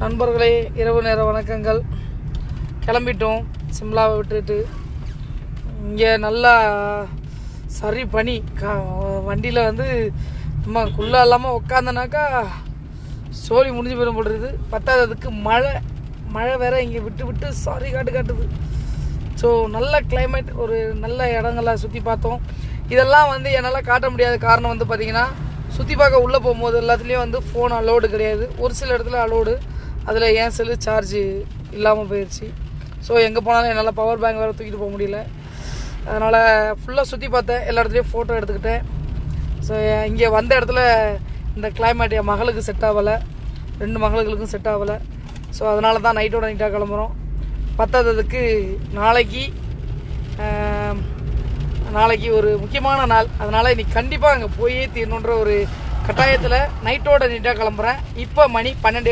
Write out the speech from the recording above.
நண்பர்களே, இரவு நேர வணக்கங்கள். கிளம்பிட்டோம் சிம்லாவை விட்டுட்டு. இங்கே நல்லா சரி பனி. வண்டியில் வந்து நம்ம குள்ளா இல்லாமல் உட்காந்தனாக்கா சோழி முடிஞ்சு போயிடும் போடுறது. பத்தாததுக்கு மழை வேற இங்கே விட்டு விட்டு சாரி காட்டுது. ஸோ நல்ல கிளைமேட், ஒரு நல்ல இடங்கள்லாம் சுற்றி பார்த்தோம். இதெல்லாம் வந்து என்னால் காட்ட முடியாத காரணம் வந்து பார்த்திங்கன்னா, சுற்றி பார்க்க உள்ளே போகும்போது எல்லாத்துலேயும் வந்து ஃபோன் அலோடு கிடையாது. ஒரு சில இடத்துல அலோடு. அதில் என் செல்லு சார்ஜு இல்லாமல் போயிடுச்சு. ஸோ எங்கே போனாலும் என்னால் பவர் பேங்க் வேறு தூக்கிட்டு போக முடியல. அதனால் ஃபுல்லாக சுற்றி பார்த்தேன், எல்லா இடத்துலையும் ஃபோட்டோ எடுத்துக்கிட்டேன். ஸோ இங்கே வந்த இடத்துல இந்த கிளைமேட் என் மகளுக்கு செட் ஆகலை, 2 மகளுக்கும் செட் ஆகலை. ஸோ அதனால தான் நைட்டோட நைட்டாக கிளம்புறோம். பத்தாததுக்கு நாளைக்கு ஒரு முக்கியமான நாள். அதனால் இன்றைக்கி கண்டிப்பாக அங்கே போயே தீரணுன்ற ஒரு கட்டாயத்தில் நைட்டோட நைட்டாக கிளம்புறேன். இப்போ மணி 12.